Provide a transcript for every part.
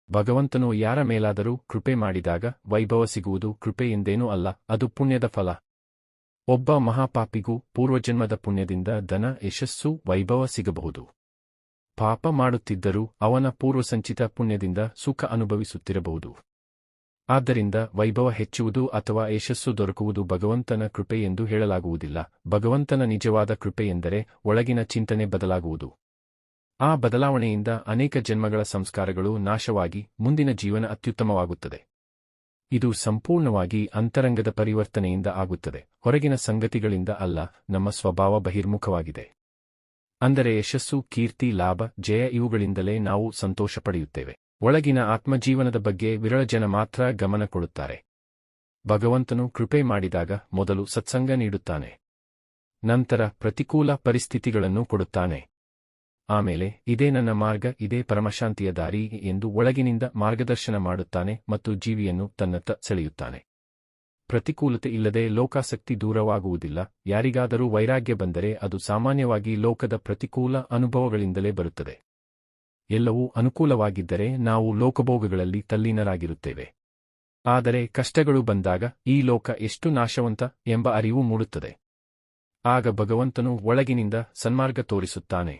ಭಗವಂತನು ಯಾರ ಮೇಲಾದರೂ ಕೃಪೆ ಮಾಡಿದಾಗ ವೈಭವ ಸಿಗುವುದು ಕೃಪೆ ಎಂದೇನೂ ಅಲ್ಲ, ಅದು ಪುಣ್ಯದ ಫಲ. ಒಬ್ಬ ಮಹಾಪಾಪಿಗೂ ಪೂರ್ವಜನ್ಮದ ಪುಣ್ಯದಿಂದ ಧನ, ಯಶಸ್ಸು, ವೈಭವ ಸಿಗಬಹುದು. ಪಾಪ ಮಾಡುತ್ತಿದ್ದರೂ ಅವನ ಪೂರ್ವಸಂಚಿತ ಪುಣ್ಯದಿಂದ ಸುಖ ಅನುಭವಿಸುತ್ತಿರಬಹುದು. ಆದ್ದರಿಂದ ವೈಭವ ಹೆಚ್ಚುವುದು ಅಥವಾ ಯಶಸ್ಸು ದೊರಕುವುದು ಭಗವಂತನ ಕೃಪೆ ಎಂದು ಹೇಳಲಾಗುವುದಿಲ್ಲ. ಭಗವಂತನ ನಿಜವಾದ ಕೃಪೆ ಎಂದರೆ ಒಳಗಿನ ಚಿಂತನೆ ಬದಲಾಗುವುದು. ಆ ಬದಲಾವಣೆಯಿಂದ ಅನೇಕ ಜನ್ಮಗಳ ಸಂಸ್ಕಾರಗಳು ನಾಶವಾಗಿ ಮುಂದಿನ ಜೀವನ ಅತ್ಯುತ್ತಮವಾಗುತ್ತದೆ. ಇದು ಸಂಪೂರ್ಣವಾಗಿ ಅಂತರಂಗದ ಪರಿವರ್ತನೆಯಿಂದ ಆಗುತ್ತದೆ, ಹೊರಗಿನ ಸಂಗತಿಗಳಿಂದ ಅಲ್ಲ. ನಮ್ಮ ಸ್ವಭಾವ ಬಹಿರ್ಮುಖವಾಗಿದೆ. ಅಂದರೆ ಯಶಸ್ಸು, ಕೀರ್ತಿ, ಲಾಭ, ಜಯ ಇವುಗಳಿಂದಲೇ ನಾವು ಸಂತೋಷ ಪಡೆಯುತ್ತೇವೆ. ಒಳಗಿನ ಆತ್ಮಜೀವನದ ಬಗ್ಗೆ ವಿರಳ ಜನ ಮಾತ್ರ ಗಮನ ಕೊಡುತ್ತಾರೆ. ಭಗವಂತನು ಕೃಪೆ ಮಾಡಿದಾಗ ಮೊದಲು ಸತ್ಸಂಗ ನೀಡುತ್ತಾನೆ, ನಂತರ ಪ್ರತಿಕೂಲ ಪರಿಸ್ಥಿತಿಗಳನ್ನು ಕೊಡುತ್ತಾನೆ. ಆಮೇಲೆ ಇದೇ ನನ್ನ ಮಾರ್ಗ, ಇದೇ ಪರಮಶಾಂತಿಯ ದಾರಿ ಎಂದು ಒಳಗಿನಿಂದ ಮಾರ್ಗದರ್ಶನ ಮಾಡುತ್ತಾನೆ ಮತ್ತು ಜೀವಿಯನ್ನು ತನ್ನತ್ತ ಸೆಳೆಯುತ್ತಾನೆ. ಪ್ರತಿಕೂಲತೆ ಇಲ್ಲದೆ ಲೋಕಾಸಕ್ತಿ ದೂರವಾಗುವುದಿಲ್ಲ. ಯಾರಿಗಾದರೂ ವೈರಾಗ್ಯ ಬಂದರೆ ಅದು ಸಾಮಾನ್ಯವಾಗಿ ಲೋಕದ ಪ್ರತಿಕೂಲ ಅನುಭವಗಳಿಂದಲೇ ಬರುತ್ತದೆ. ಎಲ್ಲವೂ ಅನುಕೂಲವಾಗಿದ್ದರೆ ನಾವು ಲೋಕಭೋಗಗಳಲ್ಲಿ ತಲ್ಲೀನರಾಗಿರುತ್ತೇವೆ. ಆದರೆ ಕಷ್ಟಗಳು ಬಂದಾಗ ಈ ಲೋಕ ಎಷ್ಟು ನಾಶವಂತ ಎಂಬ ಅರಿವು ಮೂಡುತ್ತದೆ. ಆಗ ಭಗವಂತನು ಒಳಗಿನಿಂದ ಸನ್ಮಾರ್ಗ ತೋರಿಸುತ್ತಾನೆ.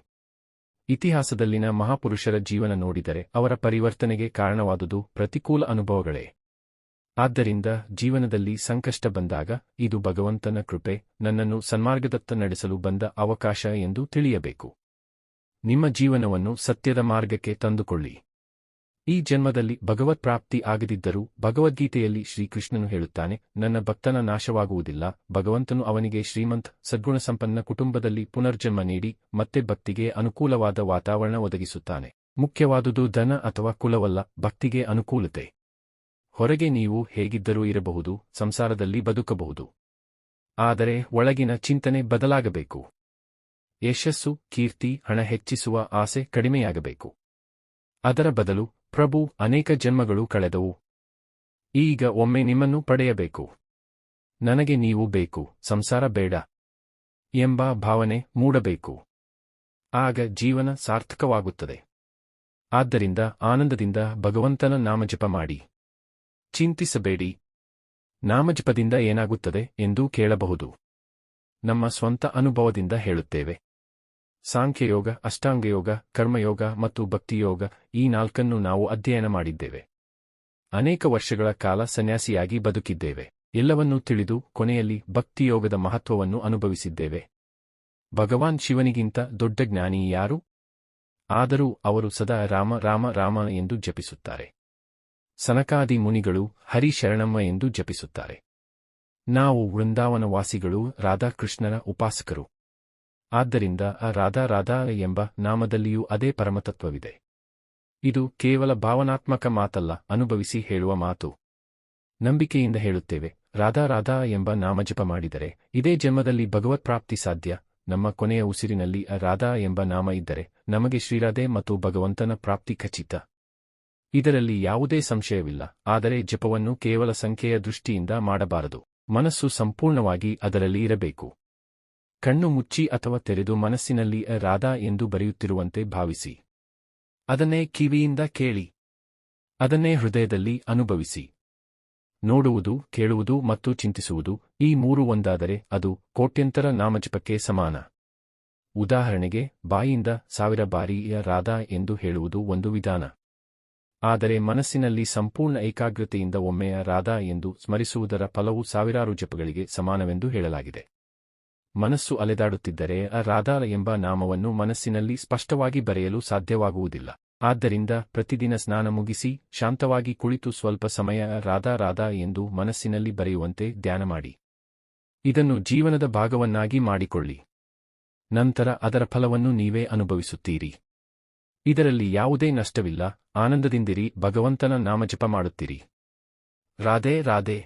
ಇತಿಹಾಸದಲ್ಲಿನ ಮಹಾಪುರುಷರ ಜೀವನ ನೋಡಿದರೆ ಅವರ ಪರಿವರ್ತನೆಗೆ ಕಾರಣವಾದುದು ಪ್ರತಿಕೂಲ ಅನುಭವಗಳೇ. ಆದ್ದರಿಂದ ಜೀವನದಲ್ಲಿ ಸಂಕಷ್ಟ ಬಂದಾಗ ಇದು ಭಗವಂತನ ಕೃಪೆ, ನನ್ನನ್ನು ಸನ್ಮಾರ್ಗದತ್ತ ನಡೆಸಲು ಬಂದ ಅವಕಾಶ ಎಂದು ತಿಳಿಯಬೇಕು. ನಿಮ್ಮ ಜೀವನವನ್ನು ಸತ್ಯದ ಮಾರ್ಗಕ್ಕೆ ತಂದುಕೊಳ್ಳಿ. ಈ ಜನ್ಮದಲ್ಲಿ ಭಗವತ್ ಪ್ರಾಪ್ತಿ ಆಗದಿದ್ದರೂ ಭಗವದ್ಗೀತೆಯಲ್ಲಿ ಶ್ರೀಕೃಷ್ಣನು ಹೇಳುತ್ತಾನೆ, ನನ್ನ ಭಕ್ತನ ನಾಶವಾಗುವುದಿಲ್ಲ. ಭಗವಂತನು ಅವನಿಗೆ ಶ್ರೀಮಂತ, ಸದ್ಗುಣಸಂಪನ್ನ ಕುಟುಂಬದಲ್ಲಿ ಪುನರ್ಜನ್ಮ ನೀಡಿ ಮತ್ತೆ ಭಕ್ತಿಗೆ ಅನುಕೂಲವಾದ ವಾತಾವರಣ ಒದಗಿಸುತ್ತಾನೆ. ಮುಖ್ಯವಾದುದು ಧನ ಅಥವಾ ಕುಲವಲ್ಲ, ಭಕ್ತಿಗೆ ಅನುಕೂಲತೆ. ಹೊರಗೆ ನೀವು ಹೇಗಿದ್ದರೂ ಇರಬಹುದು, ಸಂಸಾರದಲ್ಲಿ ಬದುಕಬಹುದು. ಆದರೆ ಒಳಗಿನ ಚಿಂತನೆ ಬದಲಾಗಬೇಕು. ಯಶಸ್ಸು, ಕೀರ್ತಿ, ಹಣ ಹೆಚ್ಚಿಸುವ ಆಸೆ ಕಡಿಮೆಯಾಗಬೇಕು. ಅದರ ಬದಲು ಪ್ರಭು, ಅನೇಕ ಜನ್ಮಗಳು ಕಳೆದವು, ಈಗ ಒಮ್ಮೆ ನಿಮ್ಮನ್ನು ಪಡೆಯಬೇಕು, ನನಗೆ ನೀವು ಬೇಕು, ಸಂಸಾರ ಬೇಡ ಎಂಬ ಭಾವನೆ ಮೂಡಬೇಕು. ಆಗ ಜೀವನ ಸಾರ್ಥಕವಾಗುತ್ತದೆ. ಆದ್ದರಿಂದ ಆನಂದದಿಂದ ಭಗವಂತನ ನಾಮಜಪ ಮಾಡಿ. ಚಿಂತಿಸಬೇಡಿ, ನಾಮಜಪದಿಂದ ಏನಾಗುತ್ತದೆ ಎಂದು ಕೇಳಬಹುದು. ನಮ್ಮ ಸ್ವಂತ ಅನುಭವದಿಂದ ಹೇಳುತ್ತೇವೆ. ಸಾಂಖ್ಯಯೋಗ, ಅಷ್ಟಾಂಗಯೋಗ, ಕರ್ಮಯೋಗ ಮತ್ತು ಭಕ್ತಿಯೋಗ ಈ ನಾಲ್ಕನ್ನು ನಾವು ಅಧ್ಯಯನ ಮಾಡಿದ್ದೇವೆ. ಅನೇಕ ವರ್ಷಗಳ ಕಾಲ ಸನ್ಯಾಸಿಯಾಗಿ ಬದುಕಿದ್ದೇವೆ. ಎಲ್ಲವನ್ನೂ ತಿಳಿದು ಕೊನೆಯಲ್ಲಿ ಭಕ್ತಿಯೋಗದ ಮಹತ್ವವನ್ನು ಅನುಭವಿಸಿದ್ದೇವೆ. ಭಗವಾನ್ ಶಿವನಿಗಿಂತ ದೊಡ್ಡ ಜ್ಞಾನಿ ಯಾರು? ಆದರೂ ಅವರು ಸದಾ ರಾಮ ರಾಮ ರಾಮ ಎಂದು ಜಪಿಸುತ್ತಾರೆ. ಸನಕಾದಿ ಮುನಿಗಳು ಹರಿ ಶರಣಮ್ಮ ಎಂದು ಜಪಿಸುತ್ತಾರೆ. ನಾವು ವೃಂದಾವನವಾಸಿಗಳು ರಾಧಾಕೃಷ್ಣನ ಉಪಾಸಕರು. ಆದ್ದರಿಂದ ರಾಧಾ ರಾಧಾ ಎಂಬ ನಾಮದಲ್ಲಿಯೂ ಅದೇ ಪರಮತತ್ವವಿದೆ. ಇದು ಕೇವಲ ಭಾವನಾತ್ಮಕ ಮಾತಲ್ಲ, ಅನುಭವಿಸಿ ಹೇಳುವ ಮಾತು. ನಂಬಿಕೆಯಿಂದ ಹೇಳುತ್ತೇವೆ, ರಾಧಾ ರಾಧಾ ಎಂಬ ನಾಮಜಪ ಮಾಡಿದರೆ ಇದೇ ಜನ್ಮದಲ್ಲಿ ಭಗವತ್ಪ್ರಾಪ್ತಿ ಸಾಧ್ಯ. ನಮ್ಮ ಕೊನೆಯ ಉಸಿರಿನಲ್ಲಿ ರಾಧಾ ಎಂಬ ನಾಮ ಇದ್ದರೆ ನಮಗೆ ಶ್ರೀರಾಧೆ ಮತ್ತು ಭಗವಂತನ ಪ್ರಾಪ್ತಿ ಖಚಿತ. ಇದರಲ್ಲಿ ಯಾವುದೇ ಸಂಶಯವಿಲ್ಲ. ಆದರೆ ಜಪವನ್ನು ಕೇವಲ ಸಂಖ್ಯೆಯ ದೃಷ್ಟಿಯಿಂದ ಮಾಡಬಾರದು. ಮನಸ್ಸು ಸಂಪೂರ್ಣವಾಗಿ ಅದರಲ್ಲಿ ಇರಬೇಕು. ಕಣ್ಣು ಮುಚ್ಚಿ ಅಥವಾ ತೆರೆದು ಮನಸ್ಸಿನಲ್ಲಿ ರಾಧಾ ಎಂದು ಬರೆಯುತ್ತಿರುವಂತೆ ಭಾವಿಸಿ. ಅದನ್ನೇ ಕಿವಿಯಿಂದ ಕೇಳಿ, ಅದನ್ನೇ ಹೃದಯದಲ್ಲಿ ಅನುಭವಿಸಿ. ನೋಡುವುದು, ಕೇಳುವುದು ಮತ್ತು ಚಿಂತಿಸುವುದು ಈ ಮೂರು ಒಂದಾದರೆ ಅದು ಕೋಟ್ಯಂತರ ನಾಮಜಪಕ್ಕೆ ಸಮಾನ. ಉದಾಹರಣೆಗೆ, ಬಾಯಿಯಿಂದ 1000 ಬಾರಿ ರಾಧಾ ಎಂದು ಹೇಳುವುದು ಒಂದು ವಿಧಾನ. ಆದರೆ ಮನಸ್ಸಿನಲ್ಲಿ ಸಂಪೂರ್ಣ ಏಕಾಗ್ರತೆಯಿಂದ ಒಮ್ಮೆಯ ರಾಧಾ ಎಂದು ಸ್ಮರಿಸುವುದರ ಫಲವು ಸಾವಿರಾರು ಜಪಗಳಿಗೆ ಸಮಾನವೆಂದು ಹೇಳಲಾಗಿದೆ. ಮನಸ್ಸು ಅಲೆದಾಡುತ್ತಿದ್ದರೆ ರಾಧಾ ಎಂಬ ನಾಮವನ್ನು ಮನಸ್ಸಿನಲ್ಲಿ ಸ್ಪಷ್ಟವಾಗಿ ಬರೆಯಲು ಸಾಧ್ಯವಾಗುವುದಿಲ್ಲ. ಆದ್ದರಿಂದ ಪ್ರತಿದಿನ ಸ್ನಾನ ಮುಗಿಸಿ ಶಾಂತವಾಗಿ ಕುಳಿತು ಸ್ವಲ್ಪ ಸಮಯ ರಾಧಾ ರಾಧಾ ಎಂದು ಮನಸ್ಸಿನಲ್ಲಿ ಬರೆಯುವಂತೆ ಧ್ಯಾನ ಮಾಡಿ. ಇದನ್ನು ಜೀವನದ ಭಾಗವನ್ನಾಗಿ ಮಾಡಿಕೊಳ್ಳಿ. ನಂತರ ಅದರ ಫಲವನ್ನು ನೀವೇ ಅನುಭವಿಸುತ್ತೀರಿ. ಇದರಲ್ಲಿ ಯಾವುದೇ ನಷ್ಟವಿಲ್ಲ. ಆನಂದದಿಂದಿರಿ, ಭಗವಂತನ ನಾಮಜಪ ಮಾಡುತ್ತೀರಿ. ರಾಧೆ ರಾಧೆ.